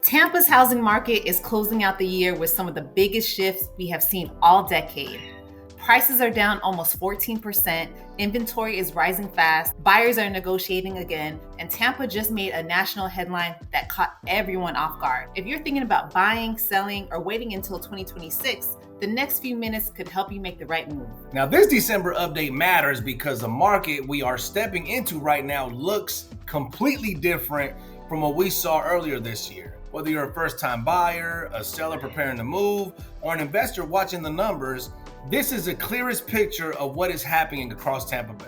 Tampa's housing market is closing out the year with some of the biggest shifts we have seen all decade. Prices are down almost 14%, inventory is rising fast, buyers are negotiating again, and Tampa just made a national headline that caught everyone off guard. If you're thinking about buying, selling, or waiting until 2026, the next few minutes could help you make the right move. Now, this December update matters because the market we are stepping into right now looks completely different from what we saw earlier this year. Whether you're a first-time buyer, a seller preparing to move, or an investor watching the numbers, this is the clearest picture of what is happening across Tampa Bay.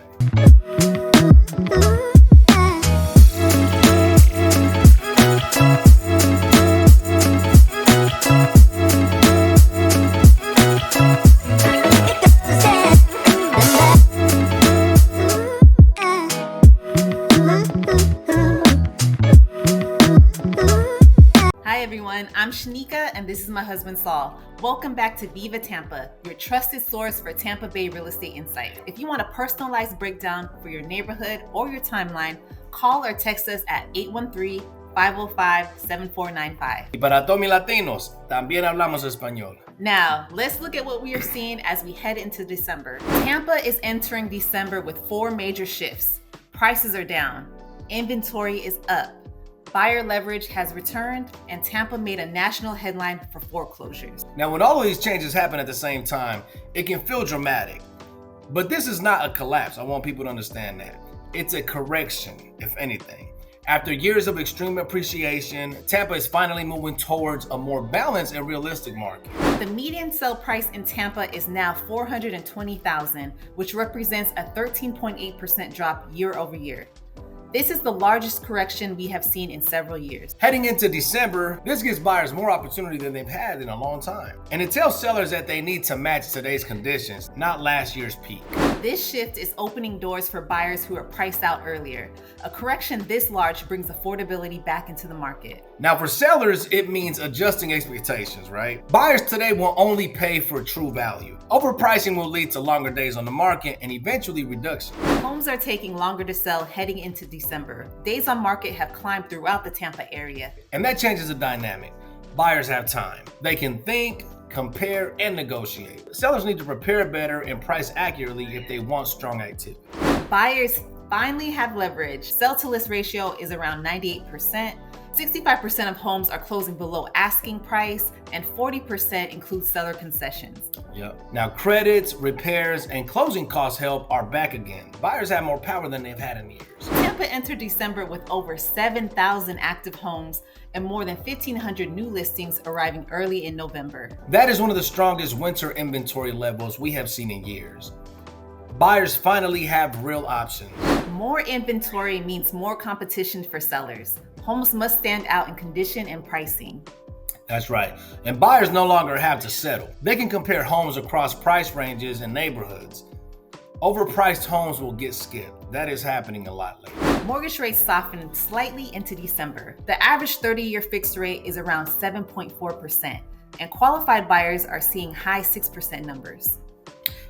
Hi everyone, I'm Shanika and this is my husband Saul. Welcome back to Viva Tampa, your trusted source for Tampa Bay real estate insight. If you want a personalized breakdown for your neighborhood or your timeline, call or text us at 813-505-7495. Y para todos mis latinos, también hablamos español. Now, let's look at what we are seeing as we head into December. Tampa is entering December with 4 major shifts. Prices are down, inventory is up, buyer leverage has returned, and Tampa made a national headline for foreclosures. Now, when all of these changes happen at the same time, it can feel dramatic. But this is not a collapse. I want people to understand that. It's a correction, if anything. After years of extreme appreciation, Tampa is finally moving towards a more balanced and realistic market. The median sale price in Tampa is now $420,000, which represents a 13.8% drop year over year. This is the largest correction we have seen in several years. Heading into December, this gives buyers more opportunity than they've had in a long time. And it tells sellers that they need to match today's conditions, not last year's peak. This shift is opening doors for buyers who are priced out earlier. A correction this large brings affordability back into the market. Now for sellers, it means adjusting expectations, right? Buyers today will only pay for true value. Overpricing will lead to longer days on the market and eventually reduction. Homes are taking longer to sell heading into December. Days on market have climbed throughout the Tampa area. And that changes the dynamic. Buyers have time. They can think, compare, and negotiate. Sellers need to prepare better and price accurately if they want strong activity. Buyers finally have leverage. Sell-to-list ratio is around 98%. 65% of homes are closing below asking price, and 40% include seller concessions. Yep. Now, credits, repairs, and closing cost help are back again. Buyers have more power than they've had in years. Tampa entered December with over 7,000 active homes and more than 1,500 new listings arriving early in November. That is one of the strongest winter inventory levels we have seen in years. Buyers finally have real options. More inventory means more competition for sellers. Homes must stand out in condition and pricing. That's right. And buyers no longer have to settle. They can compare homes across price ranges and neighborhoods. Overpriced homes will get skipped. That is happening a lot lately. Mortgage rates softened slightly into December. The average 30-year fixed rate is around 7.4%, and qualified buyers are seeing high 6% numbers.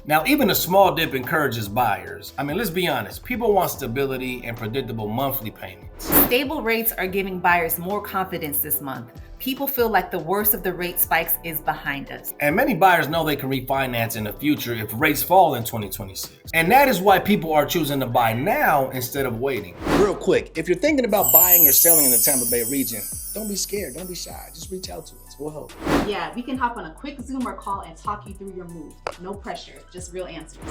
Now, even a small dip encourages buyers. I mean, let's be honest, people want stability and predictable monthly payments. Stable rates are giving buyers more confidence this month. People feel like the worst of the rate spikes is behind us. And many buyers know they can refinance in the future if rates fall in 2026. And that is why people are choosing to buy now instead of waiting. Real quick, if you're thinking about buying or selling in the Tampa Bay region, don't be scared, don't be shy. Just reach out to us, we'll help. Yeah, we can hop on a quick Zoom or call and talk you through your move. No pressure, just real answers.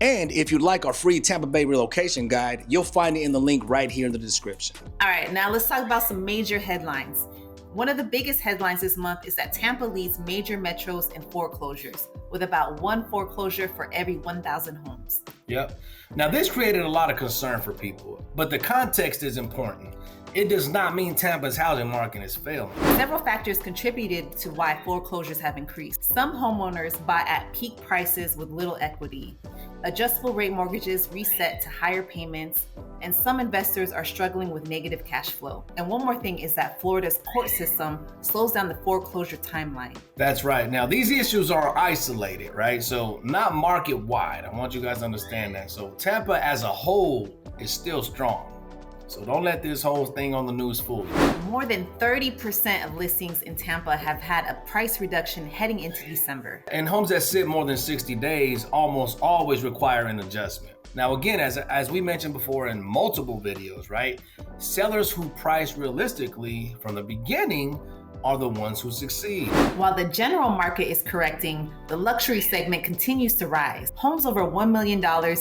And if you'd like our free Tampa Bay relocation guide, you'll find it in the link right here in the description. All right, now let's talk about some major headlines. One of the biggest headlines this month is that Tampa leads major metros in foreclosures, with about 1 foreclosure for every 1,000 homes. Yep. Now this created a lot of concern for people, but the context is important. It does not mean Tampa's housing market is failing. Several factors contributed to why foreclosures have increased. Some homeowners buy at peak prices with little equity. Adjustable rate mortgages reset to higher payments, and some investors are struggling with negative cash flow. And one more thing is that Florida's court system slows down the foreclosure timeline. That's right. Now, these issues are isolated, right? So not market-wide. I want you guys to understand that. So Tampa as a whole is still strong. So don't let this whole thing on the news fool you. More than 30% of listings in Tampa have had a price reduction heading into December. And homes that sit more than 60 days almost always require an adjustment. Now, again, as we mentioned before in multiple videos, right? Sellers who price realistically from the beginning are the ones who succeed. While the general market is correcting, the luxury segment continues to rise. Homes over $1 million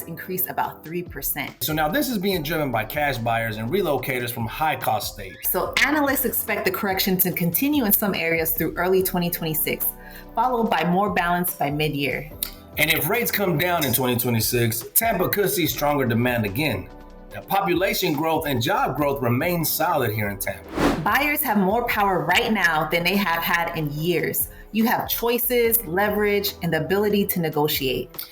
increased about 3%. So now this is being driven by cash buyers and relocators from high-cost states. So analysts expect the correction to continue in some areas through early 2026, followed by more balance by mid-year. And if rates come down in 2026, Tampa could see stronger demand again. Now, population growth and job growth remain solid here in Tampa. Buyers have more power right now than they have had in years. You have choices, leverage, and the ability to negotiate.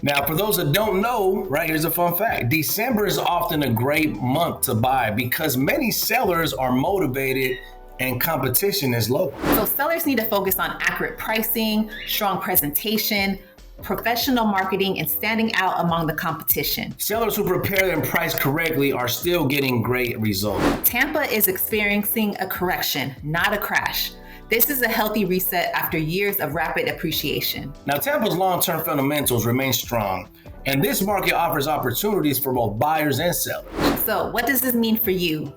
Now, for those that don't know, right, here's a fun fact. December is often a great month to buy because many sellers are motivated and competition is low. So sellers need to focus on accurate pricing, strong presentation, professional marketing, and standing out among the competition. Sellers who prepare and price correctly are still getting great results. Tampa is experiencing a correction, not a crash. This is a healthy reset after years of rapid appreciation. Now, Tampa's long-term fundamentals remain strong, and this market offers opportunities for both buyers and sellers. So, what does this mean for you?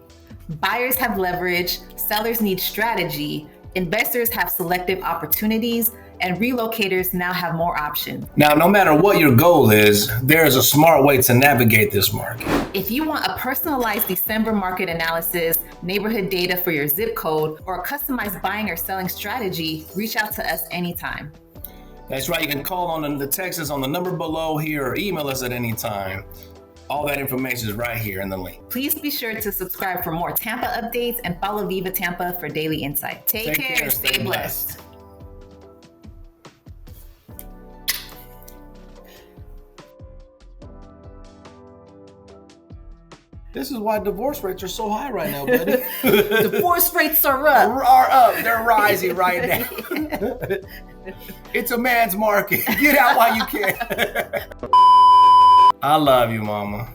Buyers have leverage, sellers need strategy, investors have selective opportunities, and relocators now have more options. Now, no matter what your goal is, there is a smart way to navigate this market. If you want a personalized December market analysis, neighborhood data for your zip code, or a customized buying or selling strategy, reach out to us anytime. That's right. You can call on the text us on the number below here or email us at any time. All that information is right here in the link. Please be sure to subscribe for more Tampa updates and follow Viva Tampa for daily insight. Take care and stay blessed. This is why divorce rates are so high right now, buddy. Divorce rates are up. Are up. They're rising right now. It's a man's market. Get out while you can. I love you, mama.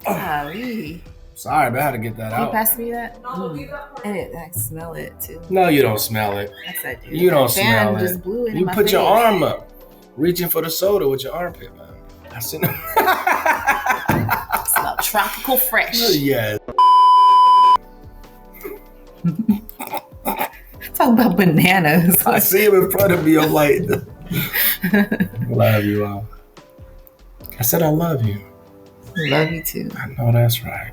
Golly. Sorry, but I had to get that Can you out. pass me that? I smell it too. No, you don't smell it. Yes, I do. You don't That fan smell it. just blew it in You my put your face. arm up, reaching for the soda with your armpit, man. I seen it. Smell tropical fresh. Yeah. Talk about bananas. I see him in front of me. I'm like, love you all. I said I love you. Love you too. I know that's right.